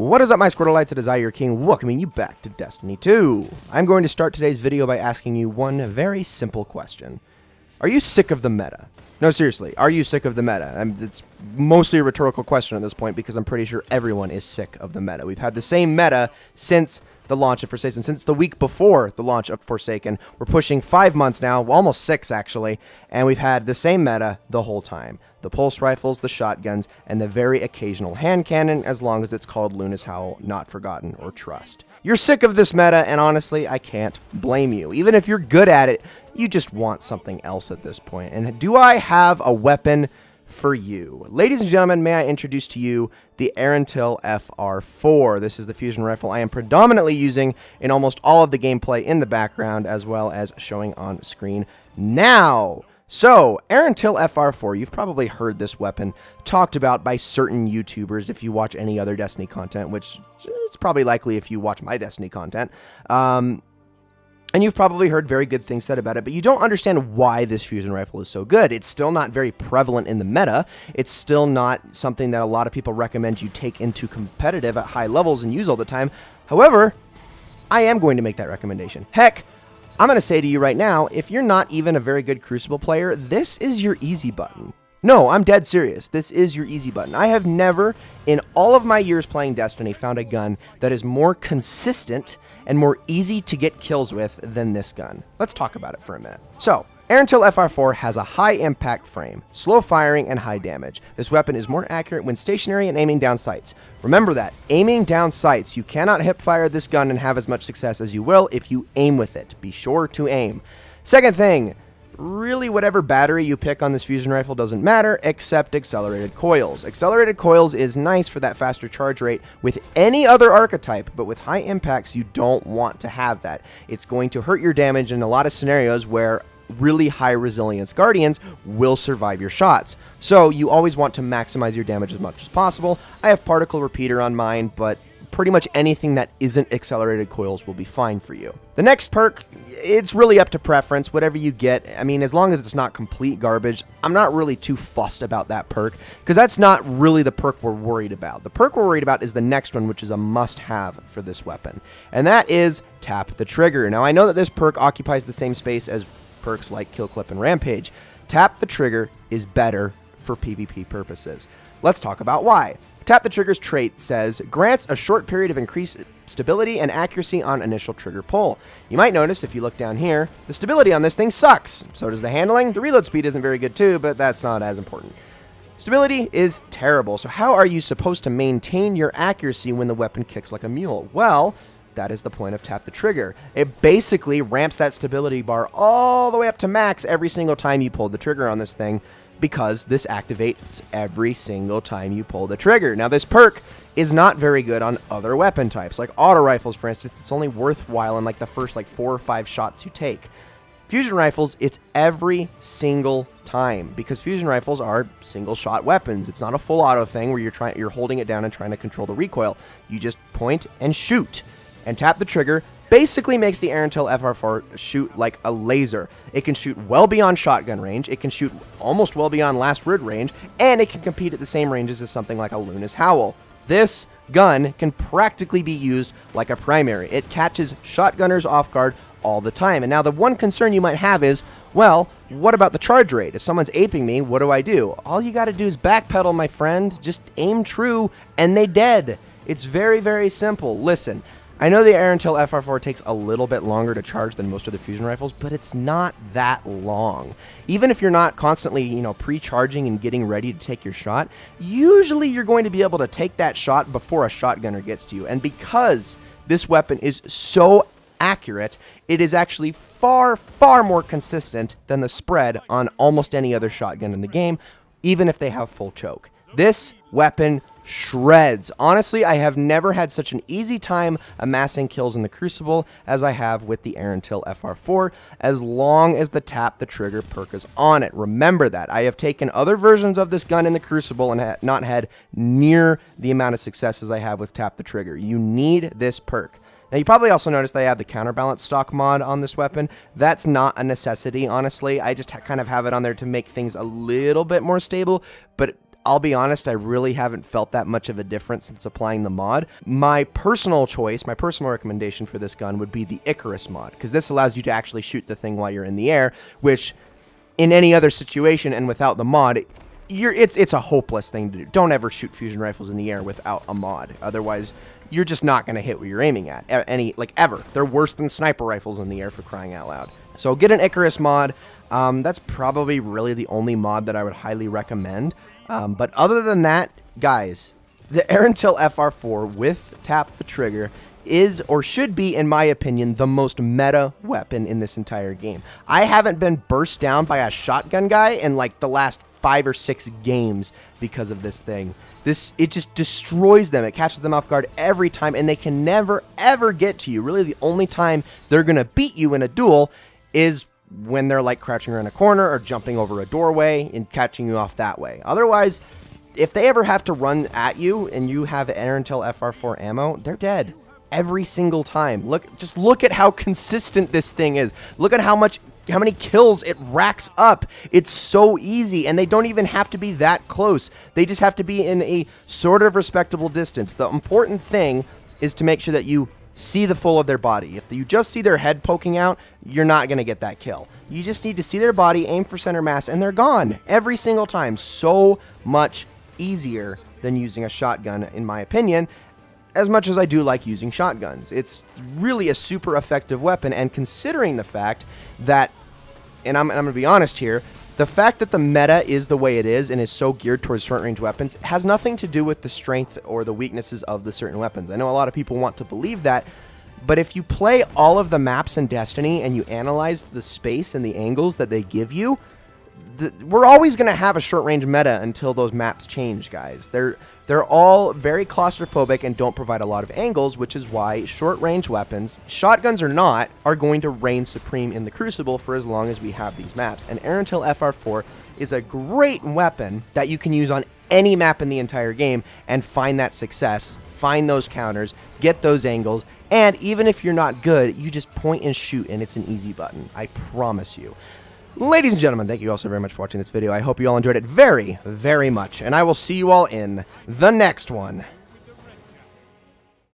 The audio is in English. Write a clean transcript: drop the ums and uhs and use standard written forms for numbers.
What is up, my Squirtleites? It is I, your king, welcoming you back to Destiny 2. I'm going to start today's video by asking you one very simple question. Are you sick of the meta? No, seriously, are you sick of the meta? It's mostly a rhetorical question at this point because I'm pretty sure everyone is sick of the meta. We've had the same meta since the launch of Forsaken, since the week before the launch of Forsaken. We're pushing 5 months now, almost 6 actually, and we've had the same meta the whole time. The pulse rifles, the shotguns, and the very occasional hand cannon, as long as it's called Luna's Howl, Not Forgotten, or Trust. You're sick of this meta, and honestly, I can't blame you. Even if you're good at it, you just want something else at this point. And do I have a weapon for you? Ladies and gentlemen, may I introduce to you the Erentil FR4. This is the fusion rifle I am predominantly using in almost all of the gameplay in the background, as well as showing on screen now. So, Erentil FR4, you've probably heard this weapon talked about by certain YouTubers if you watch any other Destiny content, which it's probably likely if you watch my Destiny content. And you've probably heard very good things said about it, but you don't understand why this fusion rifle is so good. It's still not very prevalent in the meta. It's still not something that a lot of people recommend you take into competitive at high levels and use all the time. However, I am going to make that recommendation. Heck, I'm going to say to you right now, if you're not even a very good Crucible player, this is your easy button. No, I'm dead serious. This is your easy button. I have never, in all of my years playing Destiny, found a gun that is more consistent and more easy to get kills with than this gun. Let's talk about it for a minute. So, Erentil FR4 has a high impact frame, slow firing, and high damage. This weapon is more accurate when stationary and aiming down sights. Remember that, aiming down sights. You cannot hip fire this gun and have as much success as you will if you aim with it. Be sure to aim. Second thing, really whatever battery you pick on this fusion rifle doesn't matter except accelerated coils. Accelerated coils is nice for that faster charge rate with any other archetype, but with high impacts you don't want to have that. It's going to hurt your damage in a lot of scenarios where really high resilience guardians will survive your shots. So you always want to maximize your damage as much as possible. I have particle repeater on mine, but pretty much anything that isn't accelerated coils will be fine for you. The next perk, it's really up to preference, whatever you get. I mean, as long as it's not complete garbage, I'm not really too fussed about that perk, because that's not really the perk we're worried about. The perk we're worried about is the next one, which is a must-have for this weapon, and that is Tap the Trigger. Now, I know that this perk occupies the same space as perks like Kill Clip and Rampage. Tap the Trigger is better for PvP purposes. Let's talk about why. Tap the Trigger's trait says, grants a short period of increased stability and accuracy on initial trigger pull. You might notice if you look down here, the stability on this thing sucks. So does the handling. The reload speed isn't very good too, but that's not as important. Stability is terrible, so how are you supposed to maintain your accuracy when the weapon kicks like a mule? Well, that is the point of Tap the Trigger. It basically ramps that stability bar all the way up to max every single time you pull the trigger on this thing, because this activates every single time you pull the trigger. Now, this perk is not very good on other weapon types, like auto rifles, for instance. It's only worthwhile in like the first 4 or 5 shots you take. Fusion rifles, it's every single time, because fusion rifles are single shot weapons. It's not a full auto thing where you're holding it down and trying to control the recoil. You just point and shoot. And Tap the Trigger basically makes the Erentil FR4 shoot like a laser. It can shoot well beyond shotgun range, it can shoot almost well beyond last rid range, and it can compete at the same ranges as something like a Luna's Howl. This gun can practically be used like a primary. It catches shotgunners off guard all the time. And now the one concern you might have is, well, what about the charge rate? If someone's aping me, what do I do? All you gotta do is backpedal, my friend. Just aim true, and they dead. It's very, very simple. Listen, I know the Erentil FR4 takes a little bit longer to charge than most of the fusion rifles, but it's not that long. Even if you're not constantly, pre-charging and getting ready to take your shot, usually you're going to be able to take that shot before a shotgunner gets to you. And because this weapon is so accurate, it is actually far, far more consistent than the spread on almost any other shotgun in the game, even if they have full choke. This weapon shreds. Honestly, I have never had such an easy time amassing kills in the Crucible as I have with the Erentil FR4, as long as the Tap the Trigger perk is on it. Remember that. I have taken other versions of this gun in the Crucible and not had near the amount of success as I have with Tap the Trigger. You need this perk. Now, you probably also noticed that I have the counterbalance stock mod on this weapon. That's not a necessity, honestly. I just kind of have it on there to make things a little bit more stable, but I'll be honest, I really haven't felt that much of a difference since applying the mod. My personal choice, my personal recommendation for this gun would be the Icarus mod, because this allows you to actually shoot the thing while you're in the air, which in any other situation and without the mod, it's a hopeless thing to do. Don't ever shoot fusion rifles in the air without a mod. Otherwise, you're just not going to hit what you're aiming at, ever. They're worse than sniper rifles in the air, for crying out loud. So get an Icarus mod. That's probably really the only mod that I would highly recommend. But other than that, guys, the Erentil FR4 with Tap the Trigger is, or should be, in my opinion, the most meta weapon in this entire game. I haven't been burst down by a shotgun guy in like the last 5 or 6 games because of this thing. It just destroys them. It catches them off guard every time, and they can never, ever get to you. Really, the only time they're going to beat you in a duel is when they're like crouching around a corner or jumping over a doorway and catching you off that way. Otherwise, if they ever have to run at you and you have Erentil FR4 ammo, they're dead every single time. Just look at how consistent this thing is. Look at how many kills it racks up. It's so easy, and they don't even have to be that close. They just have to be in a sort of respectable distance. The important thing is to make sure that you see the full of their body. If you just see their head poking out, you're not going to get that kill. You just need to see their body, aim for center mass, and they're gone every single time. So much easier than using a shotgun, in my opinion, as much as I do like using shotguns. It's really a super effective weapon, and considering the fact that, and I'm going to be honest here, the fact that the meta is the way it is and is so geared towards short-range weapons has nothing to do with the strength or the weaknesses of the certain weapons. I know a lot of people want to believe that, but if you play all of the maps in Destiny and you analyze the space and the angles that they give you, we're always going to have a short-range meta until those maps change, guys. They're all very claustrophobic and don't provide a lot of angles, which is why short-range weapons, shotguns or not, are going to reign supreme in the Crucible for as long as we have these maps. And Erentil FR4 is a great weapon that you can use on any map in the entire game and find that success, find those counters, get those angles, and even if you're not good, you just point and shoot and it's an easy button. I promise you. Ladies and gentlemen, thank you all so very much for watching this video. I hope you all enjoyed it very, very much, and I will see you all in the next one.